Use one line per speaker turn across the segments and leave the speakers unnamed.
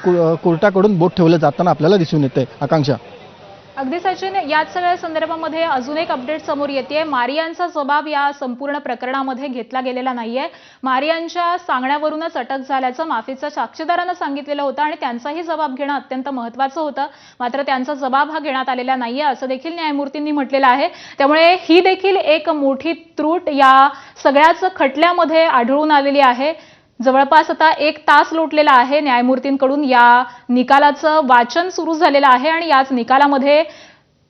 कोर्टाकडून बोट ठेवलं जाताना आपल्याला दिसून येतंय। आकांक्षा,
अगदी सचिन, याच सगळ्या संदर्भामध्ये अजून एक अपडेट समोर येते। मारियानचा जबाब या संपूर्ण प्रकरणामध्ये घेतला गेलेला नाहीये। मारियानच्या सांगण्यावरूनच अटक झाल्याचं माफीच्या साक्षीदारानं सांगितलेलं होतं आणि त्यांचाही जबाब घेणं अत्यंत महत्त्वाचं होतं, मात्र त्यांचा जबाब हा घेण्यात आलेला नाहीये असं देखील न्यायमूर्तींनी म्हटलेलं आहे। त्यामुळे ही देखील एक मोठी त्रुट या सगळ्याच खटल्यामध्ये आढळून आलेली आहे। जवळपास आता 1 तास लोटलेला आहे। न्यायमूर्तींकडून या निकालाचं वाचन सुरू झालेलं आहे आणि याच निकालामध्ये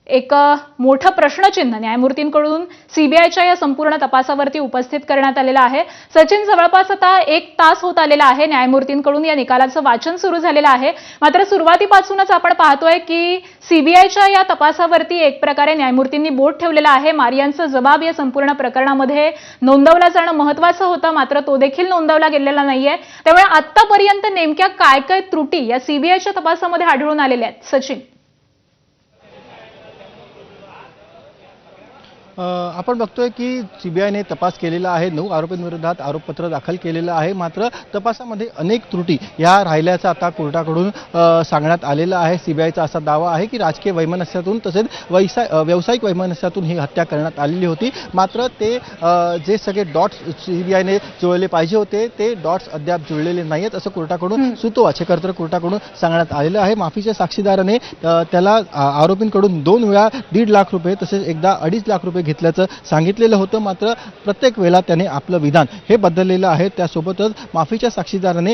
एक मोठं प्रश्नचिन्ह न्यायमूर्तींकडून सीबीआयच्या या संपूर्ण तपासावरती उपस्थित करण्यात आलेलं आहे। सचिन, जवळपास आता 1 तास होत आलेला आहे न्यायमूर्तींकडून या निकालाचं वाचन सुरू झालेलं आहे, मात्र सुरुवातीपासूनच आपण पाहतोय की सीबीआयच्या या तपासावरती एक प्रकारे न्यायमूर्तींनी बोट ठेवलेलं आहे। मारियानचा जबाब या संपूर्ण प्रकरणामध्ये नोंदवला जाणं महत्त्वाचं होतं, मात्र तो देखील नोंदवला गेलेला नाहीये। त्यामुळे आतापर्यंत नेमक्या काय काय त्रुटी या सीबीआयच्या तपासामध्ये आढळून आलेल्या आहेत सचिन?
आपण बघतोय की सीबीआयने तपास केलेला आहे। 9 आरोपींविरोधात आरोपपत्र दाखल केलेलं आहे, मात्र तपासामध्ये अनेक त्रुटी या राहिल्याचं आता कोर्टाकडून सांगण्यात आलेलं आहे। सीबीआयचा असा दावा आहे की राजकीय वैमनस्यातून तसेच व्यावसायिक वैमनस्यातून ही हत्या करण्यात आलेली होती, मात्र ते जे सगळे डॉट्स सीबीआयने जुळले पाहिजे होते ते डॉट्स अद्याप जुळलेले नाहीत असं कोर्टाकडून सूतोवाचेकर्ता कोर्टाकडून सांगण्यात आलेलं आहे। माफीच्या साक्षीदाराने त्याला आरोपींकडून 2 वेळा 1.5 लाख रुपये तसेच एकदा 2.5 लाख रुपये घेतल्याचं सांगितलेलं होतं, मात्र प्रत्येक वेळेला त्याने आपलं विधान हे बदललेलं आहे। त्यासोबतच माफीच्या साक्षीदाराने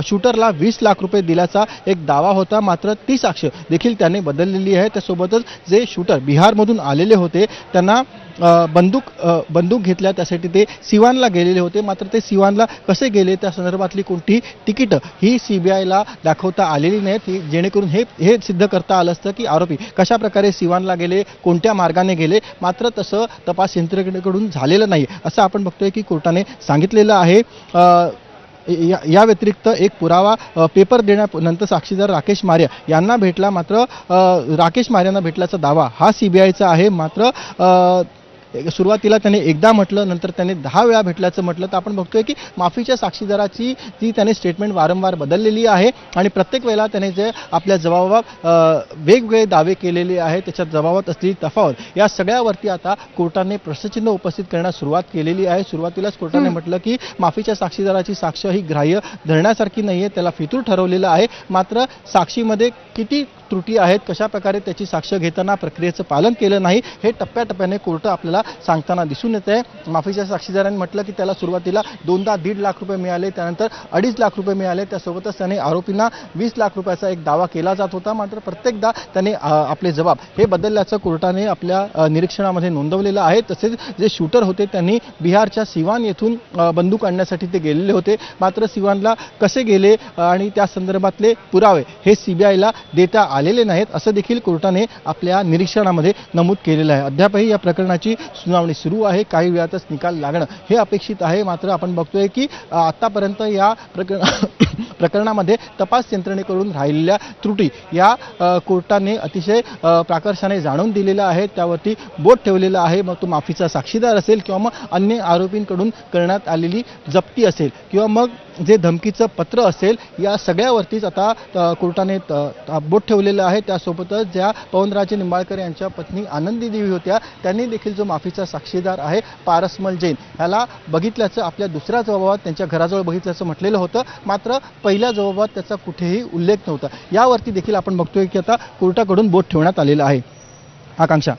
शूटरला 20 लाख रुपये दिल्याचा एक दावा होता, मात्र ती साक्ष देखील त्याने बदललेली आहे। त्यासोबतच जे शूटर बिहारमधून आलेले होते त्यांना बंदूक घेतल्या, त्यासाठी ते सिवानला गेलेले होते, मात्र ते सिवानला कसे गेले त्या संदर्भातली कोणती तिकीटं ही सीबीआयला दाखवता आलेली नाहीत, जेणेकरून हे सिद्ध करता आलं असतं की आरोपी कशा प्रकारे सिवानला गेले, कोणत्या मार्गाने गेले, मात्र तसं तपास यंत्रणेकडून झालेलं नाही असं आपण बघतोय की कोर्टाने सांगितलेलं आहे। या व्यतिरिक्त एक पुरावा पेपर देण्यानंतर साक्षीदार राकेश मारिया यांना भेटला, मात्र राकेश मारियांना भेटल्याचा दावा हा सीबीआयचा आहे, मात्र सुरुवातीला त्याने एकदा म्हटलं, नंतर त्याने 10 वेळा भेटल्याचं म्हटलं। तर आपण बघतोय की माफीच्या साक्षीदाराची जी त्याने स्टेटमेंट वारंवार बदललेली आहे आणि प्रत्येक वेळेला त्याने जे आपल्या जबाबात वेगवेगळे दावे केलेले आहेत त्याच्या जबाबात असलेली तफावत या सगळ्यावरती आता कोर्टाने प्रश्नचिन्ह उपस्थित करण्यास सुरुवात केलेली आहे। सुरुवातीलाच कोर्टाने म्हटलं की माफीच्या साक्षीदाराची साक्ष ही ग्राह्य धरण्यासारखी नाहीये, त्याला फितूर ठरवलेलं आहे, मात्र साक्षीमध्ये किती त्रुटी आहेत, कशा प्रकारे त्याची साक्ष घेताना प्रक्रियेचं पालन केलं नाही हे टप्प्याटप्प्याने कोर्ट आपल्याला सांगताना दिसून येत आहे। माफीच्या साक्षीदारांनी म्हटलं की त्याला सुरुवातीला 2दा 1.5 लाख रुपये मिळाले, त्यानंतर 2.5 लाख रुपये मिळाले, त्यासोबतच त्याने आरोपींना 20 लाख रुपयाचा एक दावा केला जात होता, मात्र प्रत्येकदा त्याने आपले जबाब हे बदलल्याचं कोर्टाने आपल्या निरीक्षणामध्ये नोंदवलेलं आहे। तसेच जे शूटर होते त्यांनी बिहारच्या सिवान येथून बंदूक आणण्यासाठी ते गेलेले होते, मात्र सिवानला कसे गेले आणि त्या संदर्भातले पुरावे हे सीबीआयला देता आलेले नाहीत असं देखील कोर्टाने आपल्या निरीक्षणामध्ये नमूद केलेलं आहे। अद्यापही या प्रकरणाची सुनावणी सुरू आहे, काही वेळातच निकाल लागणं हे अपेक्षित आहे, मात्र आपण बघतोय की आतापर्यंत या प्रकरणामध्ये तपास यंत्रणेकडून राहिलेल्या त्रुटी या कोर्टाने अतिशय प्राकर्षाने जाणून दिलेल्या आहेत, त्यावरती बोट ठेवलेलं आहे। मग तो माफीचा साक्षीदार असेल किंवा मग अन्य आरोपींकडून करण्यात आलेली जप्ती असेल किंवा मग जे धमकीचं पत्र असेल, या सगळ्यावरतीच आता कोर्टाने बोट ठेवलेलं आहे। त्यासोबतच ज्या पवनराजे निंबाळकर यांच्या पत्नी आनंदी देवी होत्या त्यांनी देखील जो माफीचा साक्षीदार आहे पारसमल जैन ह्याला बघितल्याचं आपल्या दुसऱ्या जबाबात त्यांच्या घराजवळ बघितल्याचं म्हटलेलं होतं, मात्र पहिल्या जबाबात त्याचा कुठेही उल्लेख नव्हता। यावरती देखील आपण बघतोय की आता कोर्टाकडून बोट ठेवण्यात आलेलं आहे। आकांक्षा,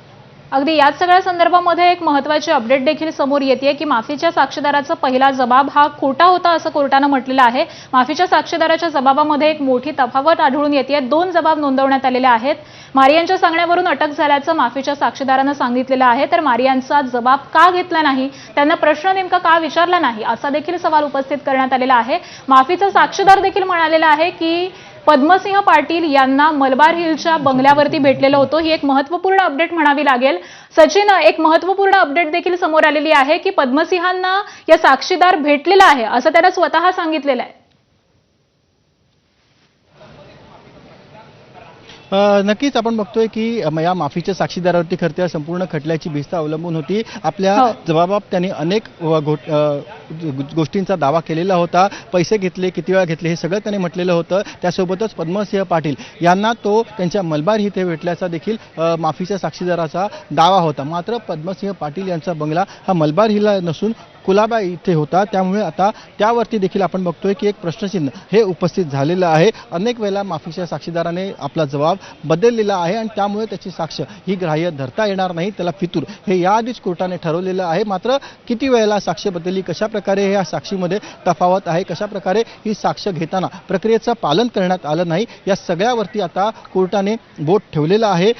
अगदी याच सगळ्या संदर्भामध्ये एक महत्त्वाची अपडेट देखील समोर येते की माफीच्या साक्षीदाराचा पहिला जबाब हा खोटा होता असं कोर्टानं म्हटलेलं आहे। माफीच्या साक्षीदाराच्या जबाबामध्ये एक मोठी तफावत आढळून येते। 2 जबाब नोंदवण्यात आलेले आहेत। मारियांच्या सांगण्यावरून अटक झाल्याचं माफीच्या साक्षीदारानं सांगितलेलं आहे, तर मारियांचा जबाब का घेतला नाही, त्यांना प्रश्न नेमका का विचारला नाही असा देखील सवाल उपस्थित करण्यात आलेला आहे। माफीचा साक्षीदार देखील म्हणालेला आहे की पद्मसिंह पाटील यांना मलबार हिलच्या बंगल्यावरती भेटलेलं होतं। ही एक महत्त्वपूर्ण अपडेट म्हणावी लागेल सचिन। एक महत्त्वपूर्ण अपडेट देखील समोर आलेली आहे की पद्मसिंहांना या साक्षीदार भेटलेला आहे असं त्यानं स्वतः सांगितलेलं आहे।
नक्कीच आपण बघतोय की या माफीच्या साक्षीदारावरती खरं तर संपूर्ण खटल्याची भिस्त अवलंबून होती। आपल्या जबाबात त्यांनी अनेक गोष्टींचा दावा केलेला होता. पैसे घेतले, किती वेळा घेतले, हे सगळं त्याने म्हटलेलं होतं. त्यासोबतच पद्मसिंह पाटील यांना तो त्यांच्या मलबार इथे भेटल्याचा देखील माफीच्या साक्षीदाराचा दावा होता. मात्र पद्मसिंह पाटील यांचा बंगला हा मलबार हिलला नसून कुलाबा इथे होता. त्यामुळे आता त्यावरती देखील आपण बघतोय की एक प्रश्नचिन्ह हे उपस्थित झालेलं आहे. अनेक वेळेला माफीच्या साक्षीदाराने आपला जबाब बदललेला आहे आणि त्यामुळे त्याची साक्ष ही ग्राह्य धरता येणार नाही, त्याला फितूर हे याआधीच कोर्टाने ठरवलेलं आहे. मात्र किती वेळेला साक्ष बदलली, कशा प्रकारे या साक्षीमध्ये तफावत आहे, कशा प्रकारे ही साक्ष घेताना प्रक्रियेचं पालन करण्यात आलं नाही, या सगळ्यावरती आता कोर्टाने बोट ठेवलेलं आहे.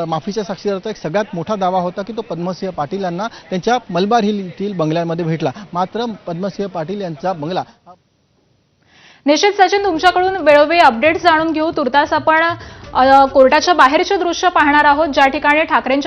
माफीच्या साक्षीदाराचा एक सगळ्यात मोठा दावा होता की तो पद्मसिंह पाटील यांना त्यांच्या मलबार हिल येथील बंगल्यामध्ये भेटला. मात्र पद्मसिंह पाटील यांचा बंगला
निश्चित सचिन, तुमच्याकडून वेळोवेळी अपडेट्स जाणून घेऊ. तुर्तास आपण कोर्टाच्या बाहेरचे दृश्य पाहणार आहोत, ज्या ठिकाणी ठाकरेंच्या